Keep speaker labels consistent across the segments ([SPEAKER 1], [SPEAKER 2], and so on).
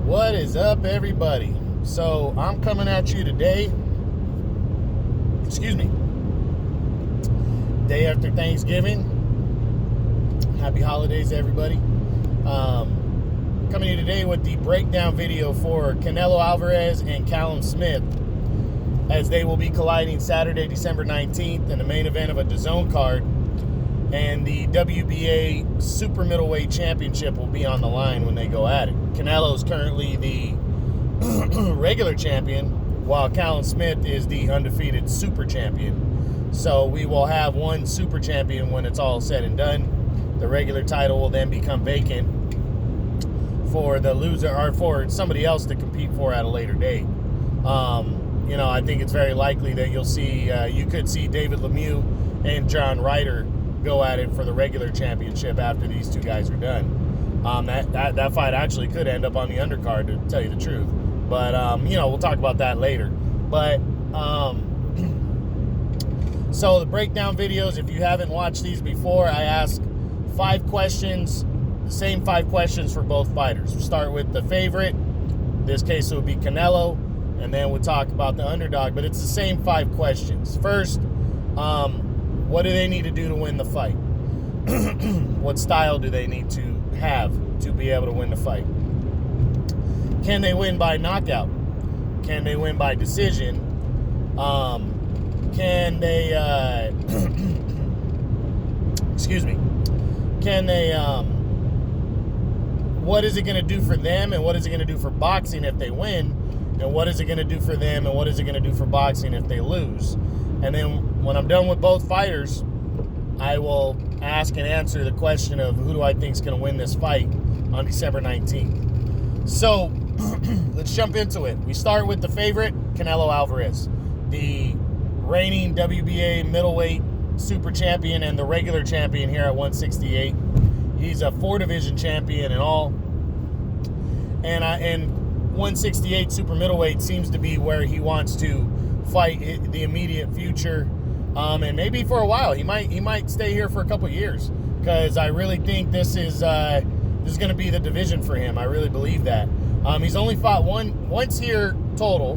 [SPEAKER 1] What is up, everybody? So I'm coming at you today, day after Thanksgiving. Happy holidays, everybody. Coming to you today with the breakdown video for Canelo Alvarez and Callum Smith, as they will be colliding Saturday, December 19th in the main event of a DAZN card, and the WBA Super Middleweight Championship will be on the line when they go at it. Canelo is currently the regular champion, while Callum Smith is the undefeated super champion. So we will have one super champion when it's all said and done. The regular title will then become vacant for the loser, or for somebody else to compete for at a later date. I think it's very likely that you could see David Lemieux and John Ryder go at it for the regular championship after these two guys are done. That fight actually could end up on the undercard, to tell you the truth. But, we'll talk about that later. But, so the breakdown videos, if you haven't watched these before, I ask 5 questions, the same 5 questions for both fighters. We'll start with the favorite. In this case, it would be Canelo. And then we'll talk about the underdog. But it's the same 5 questions. First, what do they need to do to win the fight? What style do they need to have to be able to win the fight? Can they win by knockout? Can they win by decision? Can they, what is it going to do for them, and what is it going to do for boxing if they win? And what is it going to do for them, and what is it going to do for boxing if they lose? And then when I'm done with both fighters, I will ask and answer the question of who do I think is going to win this fight on December 19th. So let's jump into it. We start with the favorite, Canelo Alvarez, the reigning WBA middleweight super champion and the regular champion here at 168. He's a 4-division champion in all. And 168 super middleweight seems to be where he wants to fight the immediate future, and maybe for a while. He might stay here for a couple years, because I really think this is going to be the division for him. I really believe that. He's only fought once here total,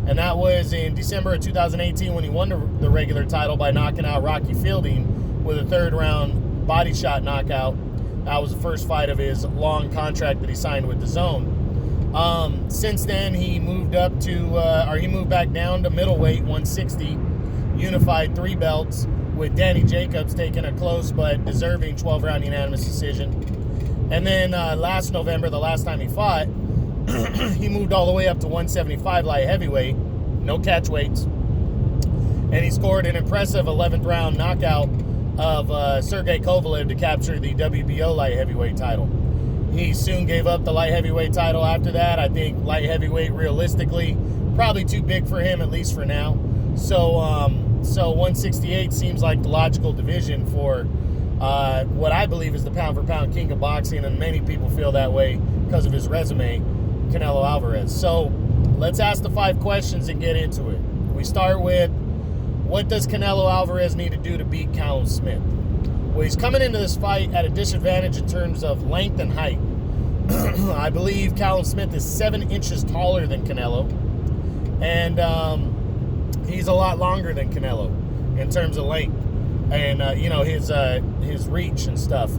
[SPEAKER 1] and that was in December of 2018 when he won the regular title by knocking out Rocky Fielding with a 3rd-round body shot knockout. That was the first fight of his long contract that he signed with DAZN. Since then, he moved back down to middleweight 160, unified 3 belts, with Danny Jacobs taking a close but deserving 12-round unanimous decision. And then last November, the last time he fought, he moved all the way up to 175 light heavyweight, no catch weights, and he scored an impressive 11th round knockout of Sergey Kovalev to capture the WBO light heavyweight title. He soon gave up the light heavyweight title after that. I think light heavyweight, realistically, probably too big for him, at least for now. So 168 seems like the logical division for what I believe is the pound-for-pound king of boxing, and many people feel that way because of his resume, Canelo Alvarez. So let's ask the 5 questions and get into it. We start with, what does Canelo Alvarez need to do to beat Callum Smith? Well, he's coming into this fight at a disadvantage in terms of length and height. I believe Callum Smith is 7 inches taller than Canelo, and he's a lot longer than Canelo in terms of length and his reach and stuff.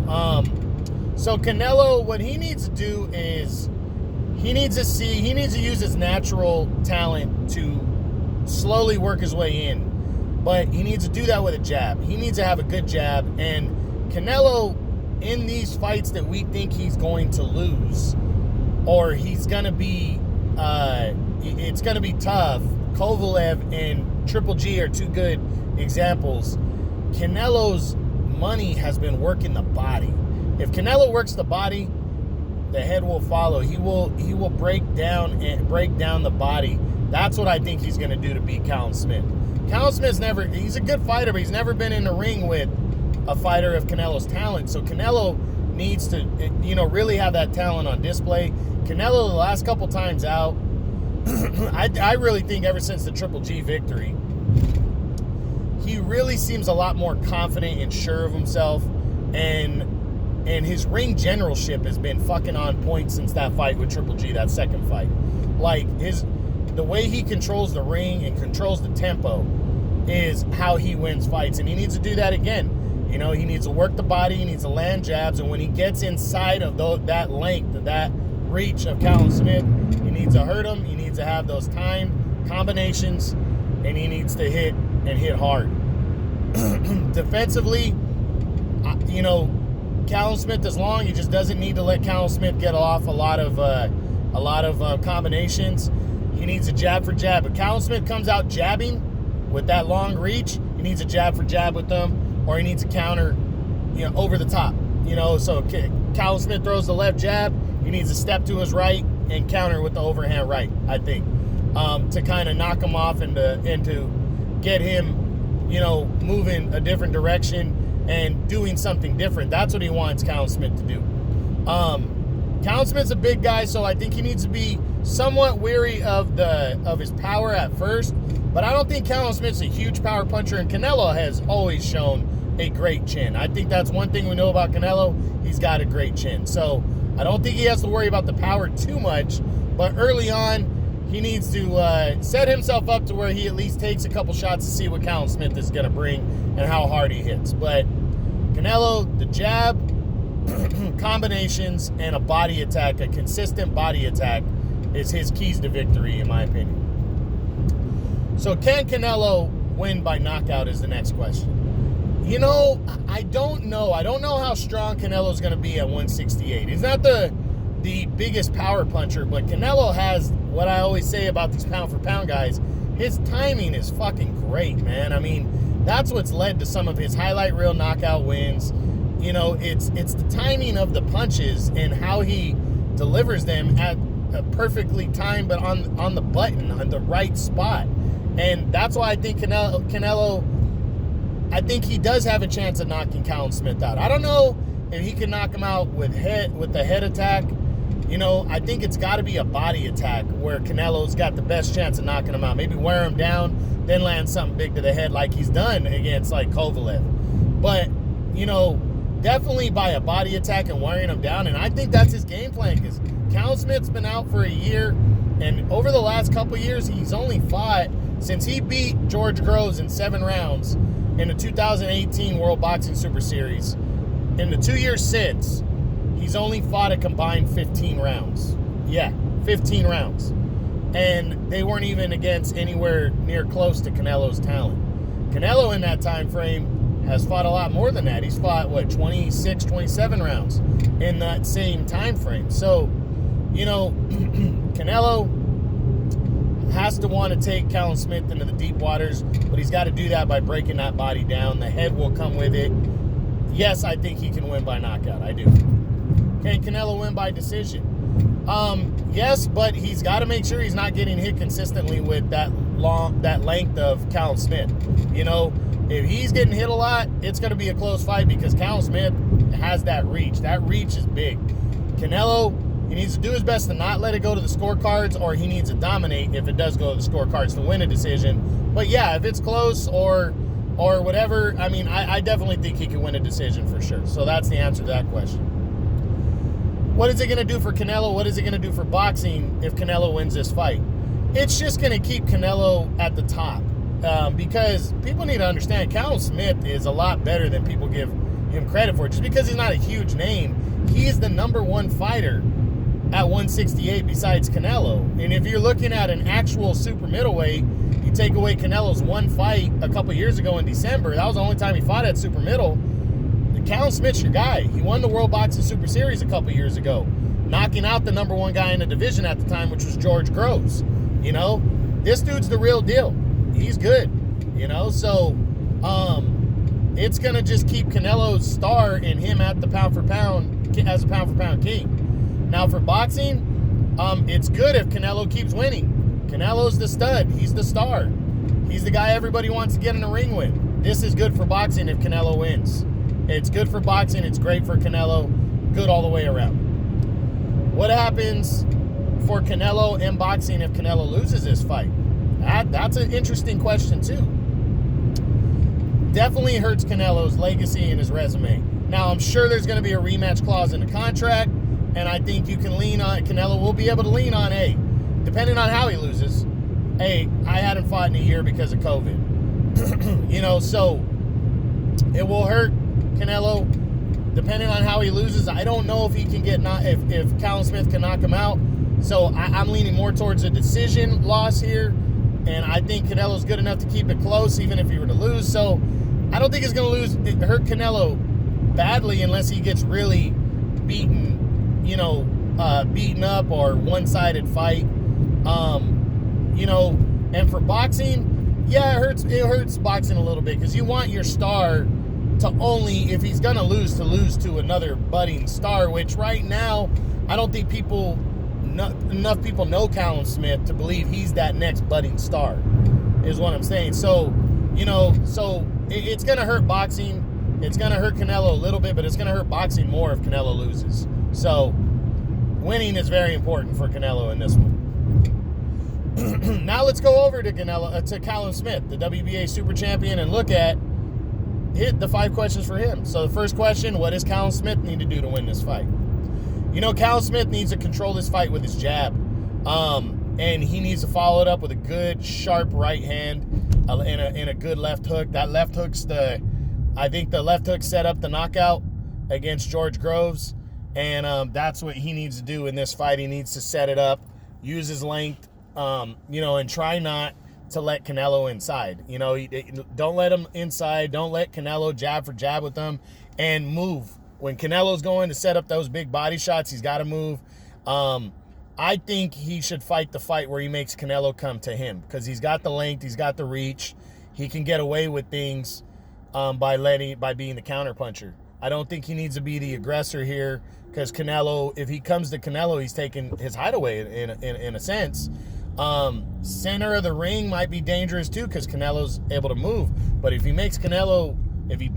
[SPEAKER 1] So Canelo, what he needs to do is he needs to use his natural talent to slowly work his way in. But he needs to do that with a jab. He needs to have a good jab. And Canelo, in these fights that we think he's going to lose, or he's going to be, it's going to be tough. Kovalev and Triple G are 2 good examples. Canelo's money has been working the body. If Canelo works the body, the head will follow. He will break down the body. That's what I think he's going to do to beat Callum Smith. Callum Smith's he's a good fighter, but he's never been in the ring with a fighter of Canelo's talent. So Canelo needs to, really have that talent on display. Canelo, the last couple times out, I really think ever since the Triple G victory, he really seems a lot more confident and sure of himself. And And his ring generalship has been fucking on point since that fight with Triple G, that second fight. Like, the way he controls the ring and controls the tempo is how he wins fights. And he needs to do that again. You know, he needs to work the body, he needs to land jabs, and when he gets inside of that length, that reach of Callum Smith, he needs to hurt him, he needs to have those time combinations, and he needs to hit and hit hard. Defensively, you know, Callum Smith is long. He just doesn't need to let Callum Smith get off a lot of combinations. He needs a jab for jab. If Callum Smith comes out jabbing with that long reach, he needs a jab for jab with them, or he needs a counter, you know, over the top. You know, so Callum Smith throws the left jab, he needs to step to his right and counter with the overhand right, I think, to kind of knock him off and to get him, you know, moving a different direction and doing something different. That's what he wants Callum Smith to do. Callum Smith's a big guy, so I think he needs to be somewhat wary of his power at first, but I don't think Callum Smith's a huge power puncher, and Canelo has always shown a great chin. I think that's one thing we know about Canelo. He's got a great chin. So I don't think he has to worry about the power too much, but early on, he needs to set himself up to where he at least takes a couple shots to see what Callum Smith is going to bring and how hard he hits. But Canelo, the jab, combinations, and a body attack, a consistent body attack, is his keys to victory, in my opinion. So can Canelo win by knockout is the next question. You know, I don't know. I don't know how strong Canelo's going to be at 168. He's not the biggest power puncher, but Canelo has what I always say about these pound-for-pound guys. His timing is fucking great, man. I mean, that's what's led to some of his highlight reel knockout wins. You know, it's the timing of the punches and how he delivers them at a perfectly timed, but on the button, on the right spot. And that's why I think Canelo, I think he does have a chance of knocking Callum Smith out. I don't know if he can knock him out with the head attack. You know, I think it's got to be a body attack where Canelo's got the best chance of knocking him out. Maybe wear him down, then land something big to the head like he's done against, like, Kovalev. But, you know, definitely by a body attack and wearing him down. And I think that's his game plan, because Callum Smith's been out for a year, and over the last couple years, he's only fought, since he beat George Groves in 7 rounds in the 2018 World Boxing Super Series, in the 2 years since, he's only fought a combined 15 rounds. Yeah, 15 rounds. And they weren't even against anywhere near close to Canelo's talent. Canelo in that time frame has fought a lot more than that. He's fought, 26, 27 rounds in that same time frame. So, you know, Canelo has to want to take Callum Smith into the deep waters, but he's got to do that by breaking that body down. The head will come with it. Yes, I think he can win by knockout. I do. Can Canelo win by decision? Yes, but he's got to make sure he's not getting hit consistently with that length of Callum Smith. You know, if he's getting hit a lot, it's going to be a close fight because Callum Smith has that reach. That reach is big. Canelo, he needs to do his best to not let it go to the scorecards, or he needs to dominate if it does go to the scorecards to win a decision. But yeah, if it's close or whatever, I mean, I definitely think he can win a decision for sure. So that's the answer to that question. What is it going to do for Canelo? What is it going to do for boxing if Canelo wins this fight? It's just going to keep Canelo at the top because people need to understand Callum Smith is a lot better than people give him credit for. Just because he's not a huge name, he is the number one fighter at 168 besides Canelo. And if you're looking at an actual super middleweight, you take away Canelo's one fight a couple years ago in December, that was the only time he fought at super middle. Callum Smith's your guy. He won the World Boxing Super Series a couple years ago, knocking out the number one guy in the division at the time, which was George Groves. You know, this dude's the real deal. He's good, you know, so it's going to just keep Canelo's star and him at the pound for pound, as a pound for pound king. Now for boxing, it's good if Canelo keeps winning. Canelo's the stud. He's the star. He's the guy everybody wants to get in the ring with. This is good for boxing if Canelo wins. It's good for boxing. It's great for Canelo. Good all the way around. What happens for Canelo in boxing if Canelo loses this fight? That's an interesting question too. Definitely hurts Canelo's legacy and his resume. Now, I'm sure there's going to be a rematch clause in the contract, and I think you can lean on, Canelo will be able to lean on, hey, depending on how he loses, hey, I hadn't fought in a year because of COVID. You know, so it will hurt Canelo depending on how he loses. I don't know if he can get, if Callum Smith can knock him out. So I'm leaning more towards a decision loss here, and I think Canelo's good enough to keep it close even if he were to lose. So I don't think it's going to hurt Canelo badly unless he gets really beaten, you know, beaten up or one-sided fight. You know, and for boxing, yeah, it hurts boxing a little bit because you want your star to only, if he's going to lose to another budding star, which right now I don't think enough people know Callum Smith to believe he's that next budding star, is what I'm saying. So, you know, it's going to hurt boxing. It's going to hurt Canelo a little bit, but it's going to hurt boxing more if Canelo loses. So, winning is very important for Canelo in this one. Now let's go over to Callum Smith, the WBA Super Champion, and look at the 5 questions for him. So the first question, what does Callum Smith need to do to win this fight? You know, Callum Smith needs to control this fight with his jab. And he needs to follow it up with a good, sharp right hand and a good left hook. That left hook's I think the left hook set up the knockout against George Groves. And that's what he needs to do in this fight. He needs to set it up, use his length, you know, and try not to let Canelo inside. You know, don't let him inside. Don't let Canelo jab for jab with him, and move. When Canelo's going to set up those big body shots, he's got to move. I think he should fight the fight where he makes Canelo come to him because he's got the length, he's got the reach. He can get away with things by being the counterpuncher. I don't think he needs to be the aggressor here because Canelo, if he comes to Canelo, he's taking his hideaway in a sense. Center of the ring might be dangerous too because Canelo's able to move. But if he makes Canelo, if he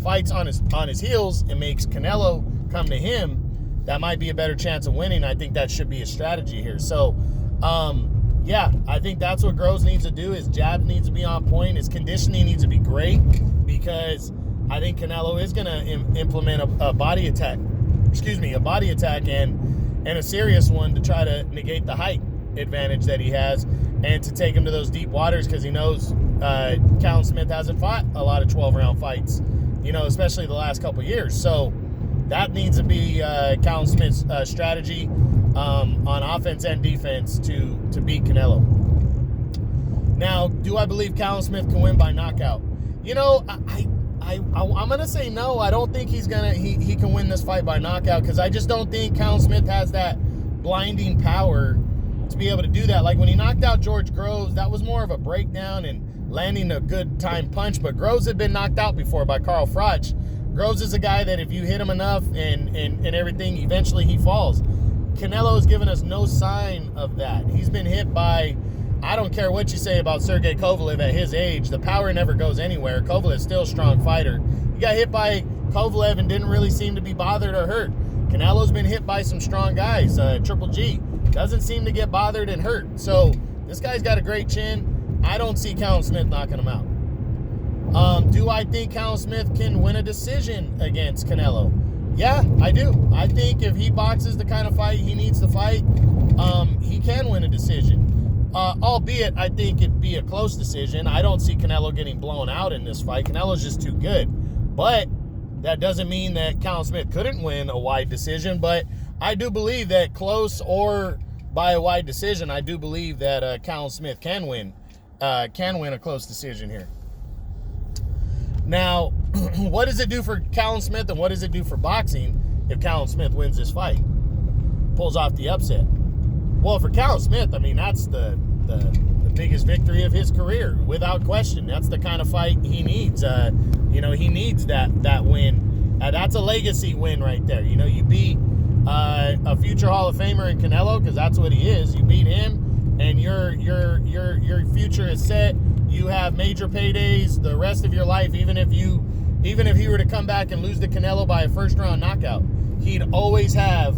[SPEAKER 1] fights on his heels and makes Canelo come to him, that might be a better chance of winning. I think that should be a strategy here. So, yeah, I think that's what Groves needs to do. His jab needs to be on point. His conditioning needs to be great because I think Canelo is going to implement a body attack. A body attack and a serious one to try to negate the height advantage that he has and to take him to those deep waters because he knows Callum Smith hasn't fought a lot of 12-round fights, you know, especially the last couple years. So that needs to be Callum Smith's strategy on offense and defense to beat Canelo. Now, do I believe Callum Smith can win by knockout? You know, I'm going to say no. I don't think he can win this fight by knockout because I just don't think Callum Smith has that blinding power to be able to do that. Like when he knocked out George Groves, that was more of a breakdown and landing a good time punch, but Groves had been knocked out before by Carl Froch. Groves is a guy that if you hit him enough and everything, eventually he falls. Canelo has given us no sign of that. He's been hit by, I don't care what you say about Sergey Kovalev at his age, the power never goes anywhere. Kovalev's still a strong fighter. He got hit by Kovalev and didn't really seem to be bothered or hurt. Canelo's been hit by some strong guys. Triple G doesn't seem to get bothered and hurt. So this guy's got a great chin. I don't see Callum Smith knocking him out. Do I think Callum Smith can win a decision against Canelo? Yeah, I do. I think if he boxes the kind of fight he needs to fight, he can win a decision. Albeit, I think it'd be a close decision. I don't see Canelo getting blown out in this fight. Canelo's just too good. But that doesn't mean that Callum Smith couldn't win a wide decision. But I do believe that close or by a wide decision, I do believe that Callum Smith can win a close decision here. Now, what does it do for Callum Smith and what does it do for boxing if Callum Smith wins this fight? Pulls off the upset. Well, for Callum Smith, I mean, that's the biggest victory of his career, without question. That's the kind of fight he needs. You know, he needs that win. That's a legacy win right there. You know, you beat a future Hall of Famer in Canelo, because that's what he is. You beat him, and your future is set. You have major paydays the rest of your life, even if he were to come back and lose to Canelo by a first-round knockout. He'd always have,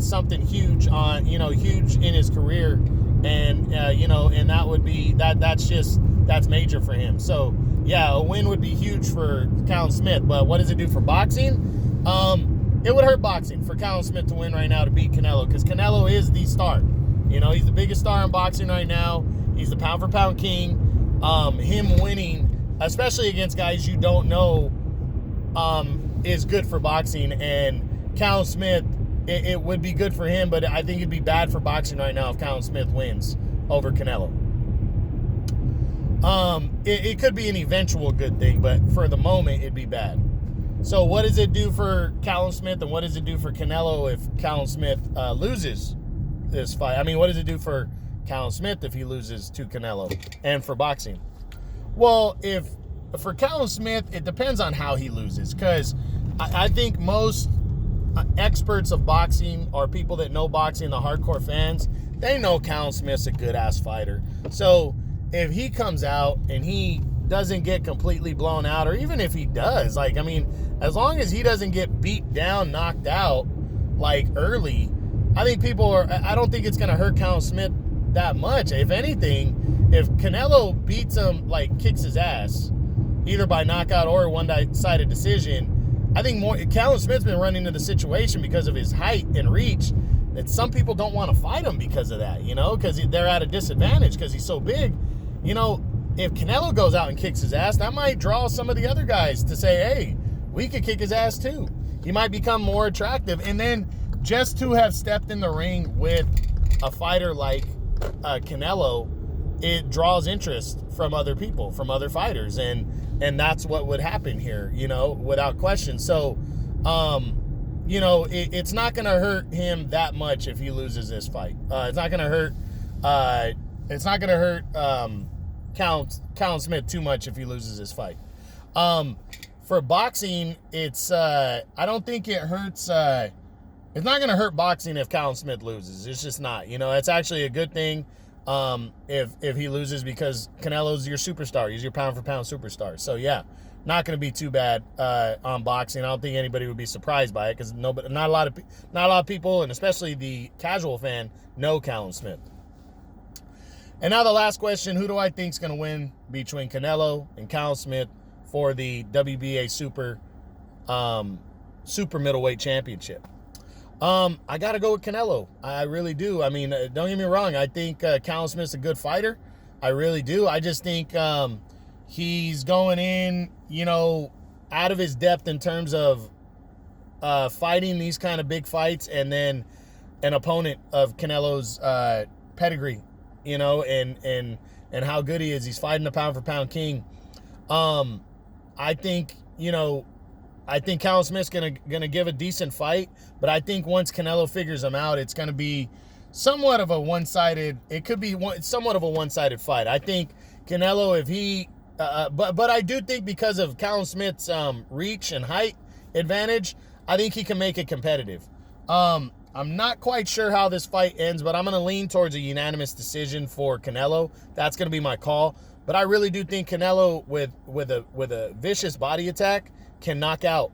[SPEAKER 1] something huge huge in his career And, and that would be, that's major for him. So, yeah, a win would be huge for Callum Smith. But what does it do for boxing? It would hurt boxing for Callum Smith to win right now to beat Canelo, because Canelo is the star. He's the biggest star in boxing right now. He's the pound-for-pound king. Him winning, especially against guys you don't know, is good for boxing. And Callum Smith, it would be good for him, but I think it'd be bad for boxing right now if Callum Smith wins over Canelo. It could be an eventual good thing, but for the moment, it'd be bad. So what does it do for Callum Smith, and what does it do for Canelo if Callum Smith loses this fight? I mean, what does it do for Callum Smith if he loses to Canelo, and for boxing? Well, for Callum Smith, it depends on how he loses, because I think most experts of boxing, or people that know boxing, the hardcore fans, they know Callum Smith's a good-ass fighter. So if he comes out and he doesn't get completely blown out, or even if he does, as long as he doesn't get beat down, knocked out, early, I don't think it's going to hurt Callum Smith that much. If anything, if Canelo beats him, kicks his ass, either by knockout or a one-sided decision, I think Callum Smith's been running into the situation because of his height and reach that some people don't want to fight him because of that, because they're at a disadvantage because he's so big. If Canelo goes out and kicks his ass, that might draw some of the other guys to say, hey, we could kick his ass too. He might become more attractive. And then just to have stepped in the ring with a fighter like Canelo, it draws interest from other people, from other fighters. And that's what would happen here, without question. So, it's not going to hurt him that much if he loses this fight. It's not going to hurt Callum Smith too much if he loses this fight. For boxing, it's I don't think it hurts. It's not going to hurt boxing if Callum Smith loses. It's just not. It's actually a good thing if he loses, because Canelo's your superstar. He's your pound-for-pound superstar. So, yeah, not going to be too bad on boxing. I don't think anybody would be surprised by it, because not a lot of people, and especially the casual fan, know Callum Smith. And now the last question: who do I think is going to win between Canelo and Callum Smith for the WBA Super Middleweight Championship? I got to go with Canelo. I really do. I mean, don't get me wrong. I think Callum Smith's a good fighter. I really do. I just think he's going in, out of his depth in terms of fighting these kind of big fights, and then an opponent of Canelo's pedigree, and how good he is. He's fighting a pound-for-pound king. I think Callum Smith's gonna give a decent fight, but I think once Canelo figures him out, it's gonna be somewhat of a one-sided. It could be somewhat of a one-sided fight. I think Canelo, if he, but I do think because of Callum Smith's reach and height advantage, I think he can make it competitive. I'm not quite sure how this fight ends, but I'm gonna lean towards a unanimous decision for Canelo. That's gonna be my call. But I really do think Canelo, with a vicious body attack, can knock out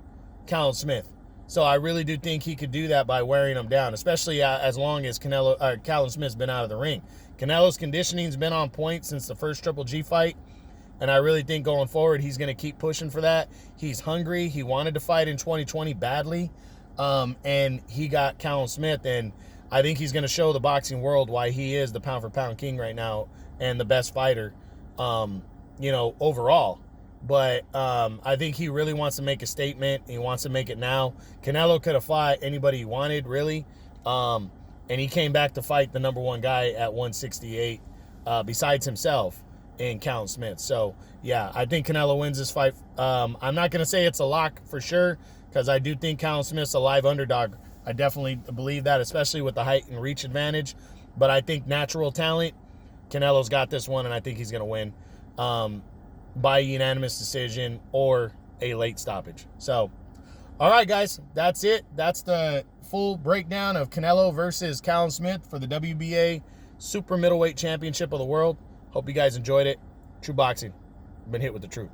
[SPEAKER 1] Callum Smith. So I really do think he could do that by wearing him down, especially as long as Callum Smith's been out of the ring. Canelo's conditioning's been on point since the first Triple G fight, and I really think going forward he's going to keep pushing for that. He's hungry. He wanted to fight in 2020 badly, and he got Callum Smith, and I think he's going to show the boxing world why he is the pound-for-pound king right now and the best fighter, overall. But I think he really wants to make a statement. He wants to make it now. Canelo could have fought anybody he wanted, really. And he came back to fight the number one guy at 168, besides himself, in Callum Smith. So, yeah, I think Canelo wins this fight. I'm not going to say it's a lock for sure, because I do think Callum Smith's a live underdog. I definitely believe that, especially with the height and reach advantage. But I think natural talent, Canelo's got this one, and I think he's going to win by unanimous decision or a late stoppage. So, all right, guys, that's it. That's the full breakdown of Canelo versus Callum Smith for the WBA Super Middleweight Championship of the World. Hope you guys enjoyed it. True Boxing. Been hit with the truth.